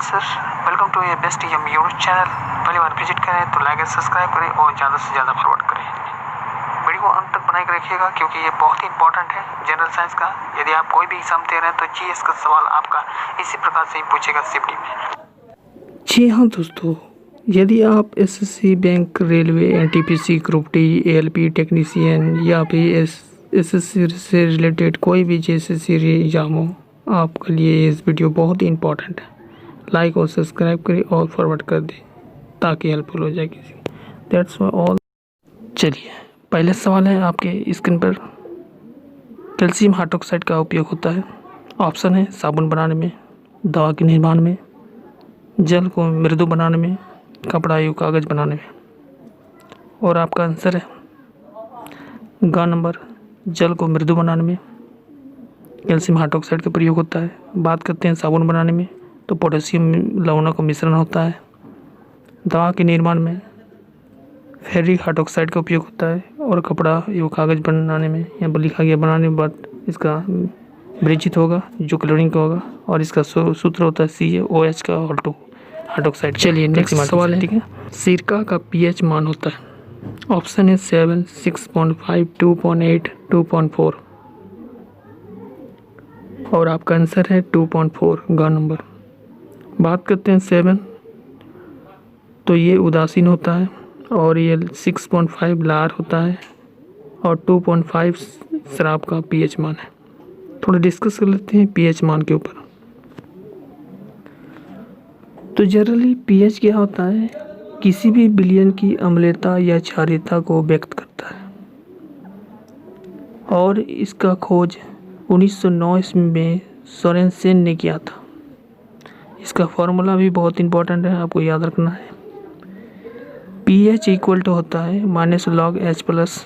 Sir, welcome to ये best यम YouTube channel. पहली बार visit करें तो लाइक और सब्सक्राइब करें और ज़्यादा से ज़्यादा फॉरवर्ड करें। वीडियो को अंत तक बना के रखिएगा क्योंकि ये बहुत ही इंपॉर्टेंट है जनरल साइंस का। यदि आप कोई भी एग्जाम दे रहे हैं तो जीएस का सवाल आपका इसी प्रकार से ही पूछेगा शिफ्टी में। जी हाँ दोस्तों, यदि आप SSC, bank, railway, NTPC, group D, ALP technician या फिर एसएससी से रिलेटेड कोई भी जेएसएससी एग्जाम हो, आपके लिए इस वीडियो बहुत ही इंपॉर्टेंट है। लाइक और सब्सक्राइब करें और फॉरवर्ड कर दें ताकि हेल्पफुल हो जाए किसी। That's all. चलिए, पहले सवाल है आपके स्क्रीन पर। कैल्शियम हाइड्रोक्साइड का उपयोग होता है। ऑप्शन है साबुन बनाने में, दवा के निर्माण में, जल को मृदु बनाने में, कपड़ा या कागज़ बनाने में। और आपका आंसर है ग नंबर, जल को मृदु बनाने में कैल्शियम हाइड्रोक्साइड का प्रयोग होता है। बात करते हैं साबुन बनाने में तो पोटेशियम लवणों का मिश्रण होता है। दवा के निर्माण में फेरिक हाइड्रोक्साइड का उपयोग होता है। और कपड़ा या कागज़ बनाने में या लिखा गया बनाने के बाद इसका विरचित होगा जो क्लोरीन का होगा। और इसका सूत्र होता है CaOH का ऑल्टो हाइड्रोक्साइड। चलिए नेक्स्ट सवाल है, ठीक है। सिरका का pH मान होता है। ऑप्शन है 7, 6.5, 2.8, 2.4। और आपका आंसर है 2.4 ग नंबर। बात करते हैं 7 तो ये उदासीन होता है। और ये 6.5 लार होता है। और 2.5 शराब का pH मान है। थोड़ा डिस्कस कर लेते हैं pH मान के ऊपर। तो जनरली pH क्या होता है? किसी भी विलयन की अम्लता या क्षारीयता को व्यक्त करता है। और इसका खोज 1909 ईस्वी में सोरेनसेन ने किया था। इसका फॉर्मूला भी बहुत इंपॉर्टेंट है, आपको याद रखना है। pH इक्वल टू होता है -log H+।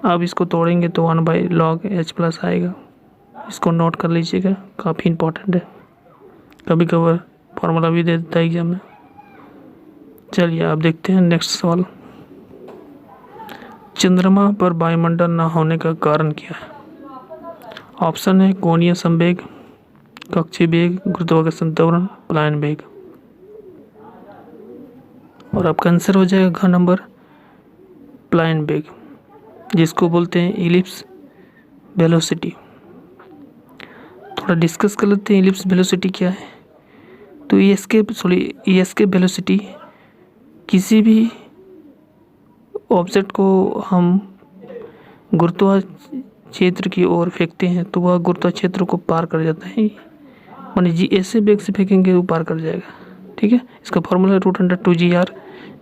अब इसको तोड़ेंगे तो 1/log H+ आएगा। इसको नोट कर लीजिएगा, काफ़ी इंपॉर्टेंट है। कभी कभार फॉर्मूला भी दे देता है एग्जाम में। चलिए आप देखते हैं नेक्स्ट सवाल। चंद्रमा पर वायुमंडल न होने का कारण क्या है? ऑप्शन है कोणीय संवेग, कक्षीय वेग, गुरुत्वाकर्षण त्वरण, पलायन वेग। और आपका आंसर हो जाएगा घ नंबर, पलायन वेग, जिसको बोलते हैं इलिप्स वेलोसिटी। थोड़ा डिस्कस कर लेते हैं इलिप्स वेलोसिटी क्या है। तो ESK वेलोसिटी किसी भी ऑब्जेक्ट को हम गुरुत्वाकर्षण क्षेत्र की ओर फेंकते हैं तो वह गुरुत्वाकर्षण क्षेत्र को पार कर जाता है। माने जी ऐसे वेग से फेंकेंगे वो पार कर जाएगा, ठीक है। इसका फॉर्मूला √2gr।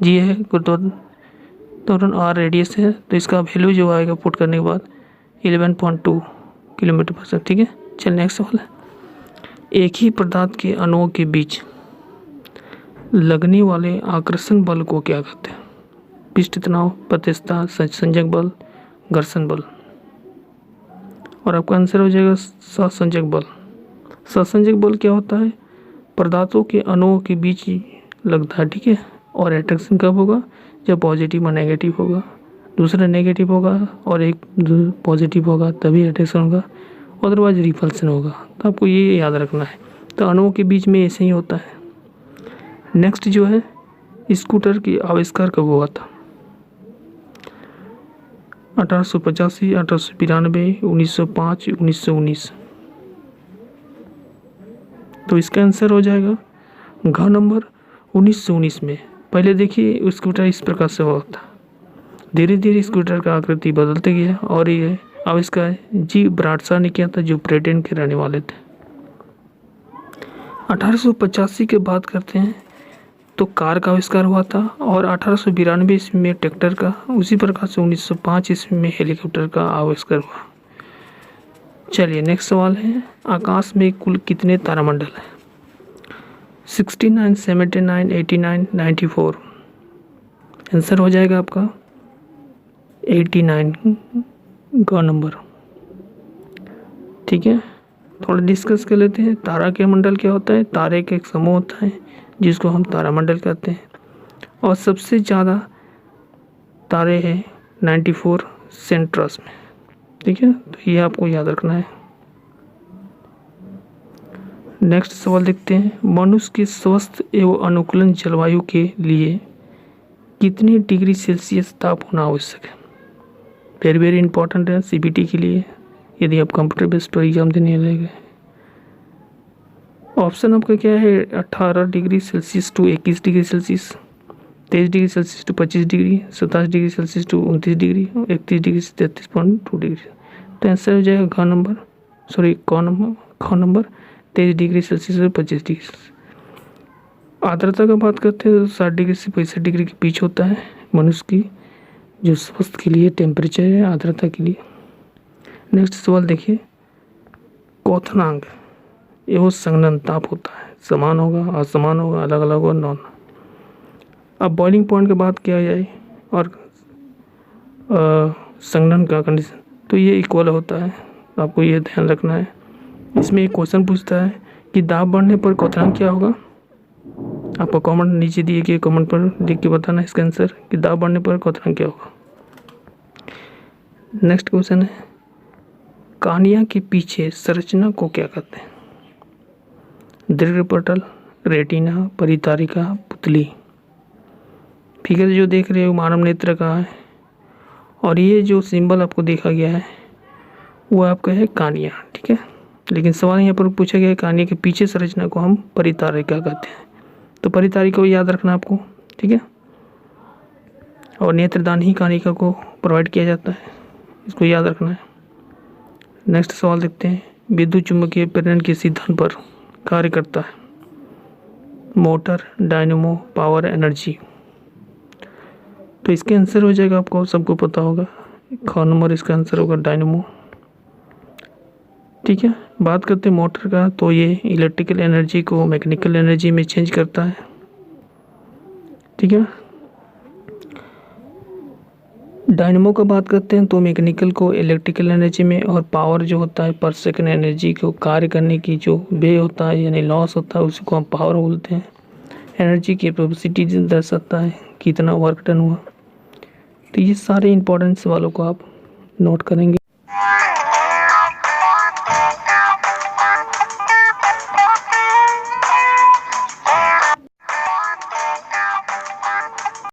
जी है गुरुत्वाकर्षण, R रेडियस है। तो इसका वैल्यू जो आएगा पुट करने के बाद 11.2 km/s, ठीक है। चलिए नेक्स्ट सवाल है। एक ही पदार्थ के अणुओं के बीच लगने वाले आकर्षण बल को क्या कहते हैं? पृष्ठ तनाव, प्रत्यास्थता, संजक बल, घर्षण बल। और आपका आंसर हो जाएगा सहसंजक बल। सहसंजक बल क्या होता है? पदार्थों के अणुओं के बीच लगता है, ठीक है। और अट्रैक्शन कब होगा? जब पॉजिटिव और नेगेटिव होगा, दूसरा नेगेटिव होगा और एक पॉजिटिव होगा तभी अट्रैक्शन होगा, अदरवाइज रिपल्सन होगा। तो आपको ये याद रखना है। तो अणुओं के बीच में ऐसे ही होता है। नेक्स्ट जो है, स्कूटर की आविष्कार कब हुआ था? 1885, 1892, 1905, 1919। तो इसका आंसर हो जाएगा घ नंबर 1919 में। पहले देखिए स्कूटर इस प्रकार से हुआ था, धीरे धीरे स्कूटर का आकृति बदलते गया और ये आविष्कार जी ब्राडशॉ ने किया था जो ब्रिटेन के रहने वाले थे। 1885 की बात करते हैं तो कार का आविष्कार हुआ था। और 1892 ईस्वी में ट्रैक्टर का, उसी प्रकार से 1905 ईस्वी में हेलीकॉप्टर का आविष्कार हुआ। चलिए नेक्स्ट सवाल है। आकाश में कुल कितने तारामंडल हैं? 69, 79, 89, 94। आंसर हो जाएगा आपका 89 ग नंबर, ठीक है। थोड़ा डिस्कस कर लेते हैं। तारा के मंडल क्या होता है? तारे का एक समूह होता है जिसको हम तारामंडल कहते हैं। और सबसे ज़्यादा तारे हैं 94 सेंट्रस में, ठीक है। तो ये आपको याद रखना है। नेक्स्ट सवाल देखते हैं, मनुष्य के स्वस्थ एवं अनुकूलन जलवायु के लिए कितने डिग्री सेल्सियस ताप होना आवश्यक है। वेरी वेरी इंपॉर्टेंट है सीबीटी के लिए, यदि आप कंप्यूटर बेस्ड पर एग्जाम देने लगे। ऑप्शन आपका क्या है, 18 degree Celsius to 21 degree Celsius, 23 degree Celsius to 25 degree, 27 degree Celsius to 29 degree, 31 degree से 33.2 डिग्री। तो आंसर हो जाएगा ख नंबर 23 डिग्री सेल्सियस से 25 डिग्री सेल्सियस। आर्द्रता का बात करते हैं तो 60 डिग्री से 65 डिग्री के बीच होता है मनुष्य की जो स्वास्थ्य के लिए टेम्परेचर है आर्द्रता के लिए। नेक्स्ट सवाल देखिए, क्वथनांक एवं संघनन ताप होता है, समान होगा, असमान होगा, अलग अलग होगा, नॉन। अब बॉइलिंग पॉइंट की बात किया जाए और संघनन का कंडीशन, तो ये इक्वल होता है, आपको ये ध्यान रखना है। इसमें एक क्वेश्चन पूछता है कि दाब बढ़ने पर क्वथनांक क्या होगा। आपको कमेंट नीचे दिए गए कमेंट पर लिख के बताना इसका आंसर कि दाब बढ़ने पर क्वथनांक क्या होगा। नेक्स्ट क्वेश्चन है, कहानिया के पीछे संरचना को क्या कहते हैं। दीर्घपटल, रेटिना, परितारिका, पुतली। फिगर जो देख रहे हो मानव नेत्र का है और ये जो सिंबल आपको देखा गया है वो आपका है कहानिया, ठीक है। लेकिन सवाल यहाँ पर पूछा गया है कहानिया के पीछे संरचना को हम परितारिका कहते हैं, तो परितारिका को याद रखना आपको, ठीक है। और नेत्रदान ही कहानिका को प्रोवाइड किया जाता है, इसको याद रखना है। नेक्स्ट सवाल देखते हैं, विद्युत चुम्बकीय प्रेरण के सिद्धांत पर कार्य करता है मोटर, डायनेमो, पावर, एनर्जी। तो इसके आंसर हो जाएगा, आपको सबको पता होगा, ख नंबर इसका आंसर होगा डायनेमो, ठीक है। बात करते हैं मोटर का, तो ये इलेक्ट्रिकल एनर्जी को मैकेनिकल एनर्जी में चेंज करता है, ठीक है। डायनेमो का बात करते हैं तो मैकेनिकल को इलेक्ट्रिकल एनर्जी में, और पावर जो होता है पर सेकंड एनर्जी को कार्य करने की जो वे होता है यानी लॉस होता है उसी को हम पावर बोलते हैं। एनर्जी की कैपेसिटी दर्शाता है कितना वर्क डन हुआ। तो ये सारे इंपॉर्टेंट सवालों को आप नोट करेंगे।